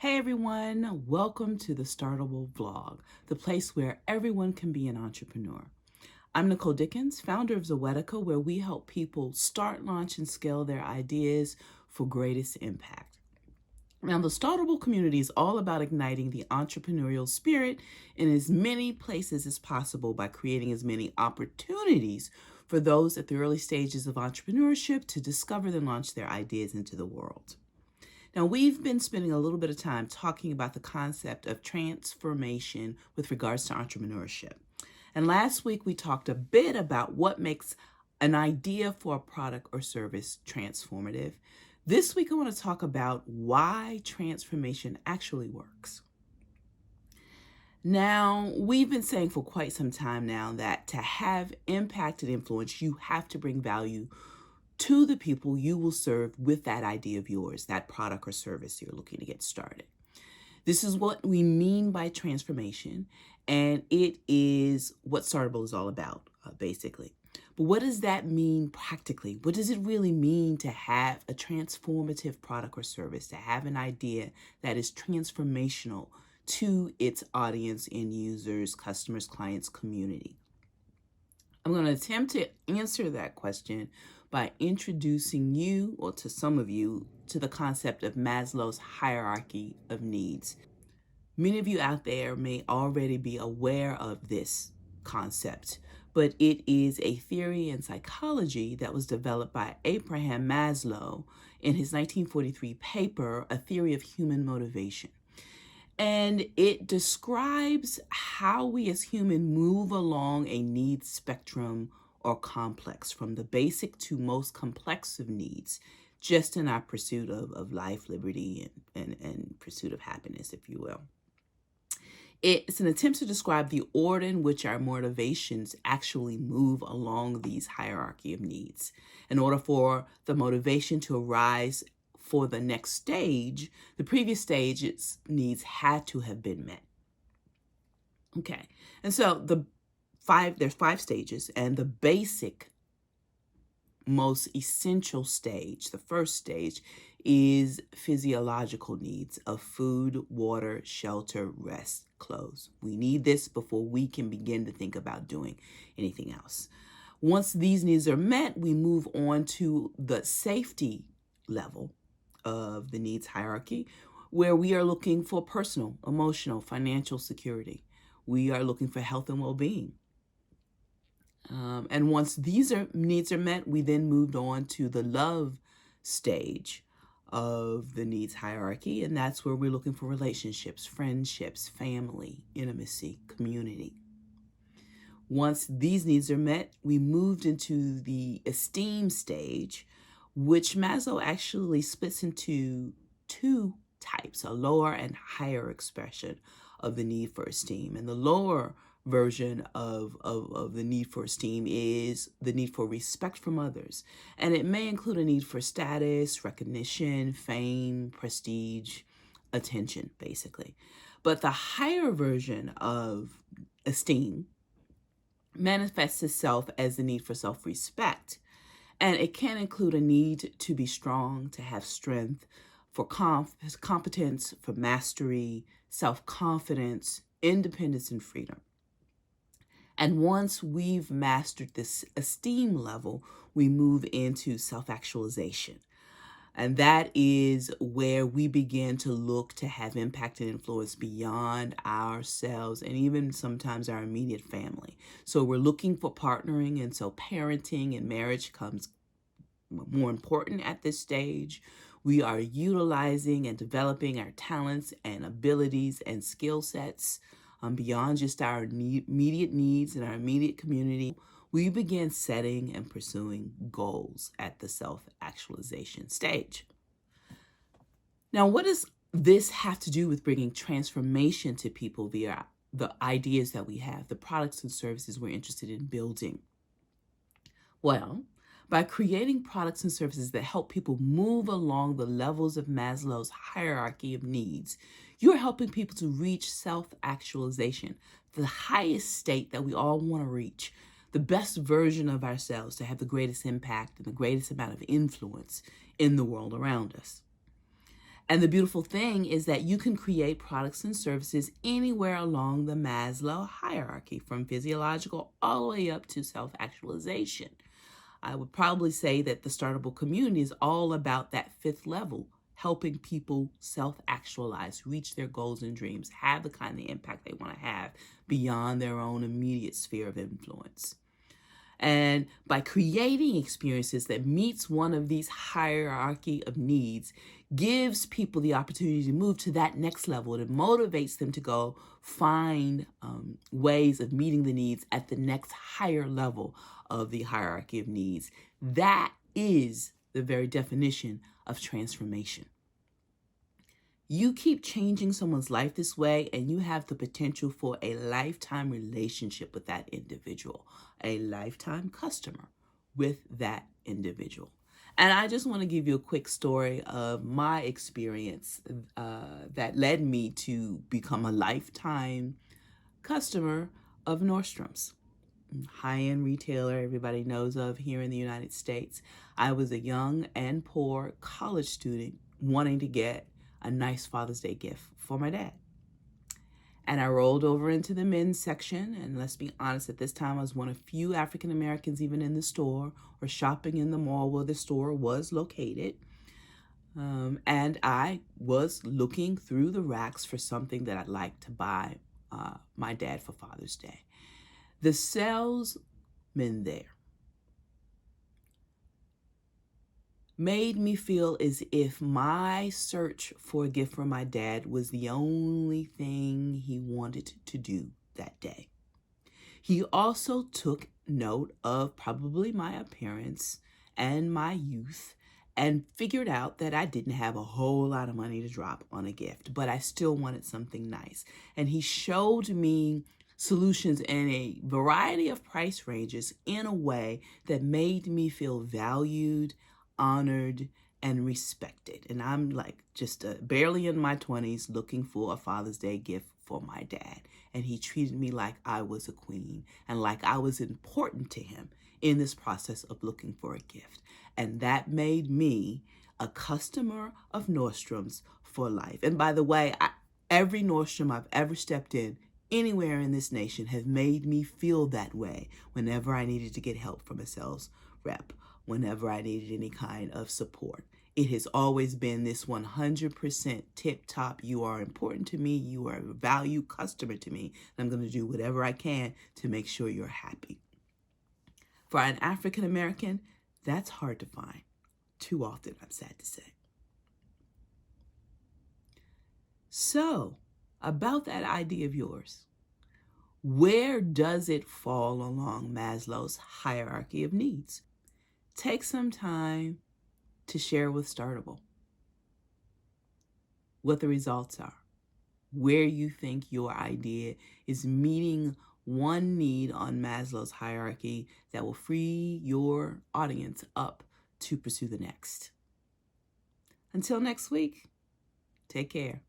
Hey everyone, welcome to the Startable Vlog, the place where everyone can be an entrepreneur. I'm Nicole Dickens, founder of Zoetica, where we help people start, launch, and scale their ideas for greatest impact. Now, the Startable community is all about igniting the entrepreneurial spirit in as many places as possible by creating as many opportunities for those at the early stages of entrepreneurship to discover and launch their ideas into the world. Now, we've been spending a little bit of time talking about the concept of transformation with regards to entrepreneurship. And last week, we talked a bit about what makes an idea for a product or service transformative. This week, I want to talk about why transformation actually works. Now, we've been saying for quite some time now that to have impact and influence, you have to bring value to the people you will serve with that idea of yours, that product or service you're looking to get started. This is what we mean by transformation, and it is what Startable is all about, basically. But what does that mean practically? What does it really mean to have a transformative product or service, to have an idea that is transformational to its audience, end users, customers, clients, community? I'm going to attempt to answer that question by introducing you, or to some of you, to the concept of Maslow's hierarchy of needs. Many of you out there may already be aware of this concept, but it is a theory in psychology that was developed by Abraham Maslow in his 1943 paper, A Theory of Human Motivation. And it describes how we as humans move along a needs spectrum or complex, from the basic to most complex of needs, just in our pursuit of life, liberty, and pursuit of happiness, if you will. It's an attempt to describe the order in which our motivations actually move along these hierarchy of needs. In order for the motivation to arise for the next stage, the previous stage's needs had to have been met. Okay, and so there's five stages, and the basic, most essential stage, the first stage, is physiological needs of food, water, shelter, rest, clothes. We need this before we can begin to think about doing anything else. Once these needs are met, we move on to the safety level of the needs hierarchy, where we are looking for personal, emotional, financial security. We are looking for health and well-being. And once these needs are met, we then moved on to the love stage of the needs hierarchy, and that's where we're looking for relationships, friendships, family, intimacy, community. Once these needs are met, we moved into the esteem stage, which Maslow actually splits into two types, a lower and higher expression of the need for esteem. And the lower version of the need for esteem is the need for respect from others. And it may include a need for status, recognition, fame, prestige, attention, basically. But the higher version of esteem manifests itself as the need for self-respect. And it can include a need to be strong, to have strength, for competence, for mastery, self-confidence, independence, and freedom. And once we've mastered this esteem level, we move into self-actualization. And that is where we begin to look to have impact and influence beyond ourselves and even sometimes our immediate family. So we're looking for partnering, and so parenting and marriage comes more important at this stage. We are utilizing and developing our talents and abilities and skill sets beyond just our immediate needs and our immediate community. We begin setting and pursuing goals at the self-actualization stage. Now, what does this have to do with bringing transformation to people via the ideas that we have, the products and services we're interested in building? Well, by creating products and services that help people move along the levels of Maslow's hierarchy of needs, you're helping people to reach self-actualization, the highest state that we all want to reach, the best version of ourselves, to have the greatest impact and the greatest amount of influence in the world around us. And the beautiful thing is that you can create products and services anywhere along the Maslow hierarchy, from physiological all the way up to self-actualization. I would probably say that the Startable community is all about that fifth level, helping people self-actualize, reach their goals and dreams, have the kind of impact they want to have beyond their own immediate sphere of influence. And by creating experiences that meets one of these hierarchy of needs, gives people the opportunity to move to that next level. It motivates them to go find ways of meeting the needs at the next higher level of the hierarchy of needs. That is the very definition of transformation. You keep changing someone's life this way, and you have the potential for a lifetime relationship with that individual, a lifetime customer with that individual. And I just want to give you a quick story of my experience that led me to become a lifetime customer of Nordstrom's, high-end retailer everybody knows of here in the United States. I was a young and poor college student wanting to get a nice Father's Day gift for my dad. And I rolled over into the men's section, and let's be honest, at this time I was one of few African Americans even in the store or shopping in the mall where the store was located. And I was looking through the racks for something that I'd like to buy my dad for Father's Day. The salesman there made me feel as if my search for a gift for my dad was the only thing he wanted to do that day. He also took note of probably my appearance and my youth and figured out that I didn't have a whole lot of money to drop on a gift, but I still wanted something nice. And he showed me solutions in a variety of price ranges in a way that made me feel valued, honored, and respected. And I'm like just barely in my 20s looking for a Father's Day gift for my dad. And he treated me like I was a queen and like I was important to him in this process of looking for a gift. And that made me a customer of Nordstrom's for life. And by the way, every Nordstrom I've ever stepped in anywhere in this nation has made me feel that way whenever I needed to get help from a sales rep, whenever I needed any kind of support. It has always been this 100% tip-top, you are important to me, you are a valued customer to me, and I'm going to do whatever I can to make sure you're happy. For an African American, that's hard to find. Too often, I'm sad to say. So, about that idea of yours, where does it fall along Maslow's hierarchy of needs? Take some time to share with Startable what the results are, where you think your idea is meeting one need on Maslow's hierarchy that will free your audience up to pursue the next. Until next week, take care.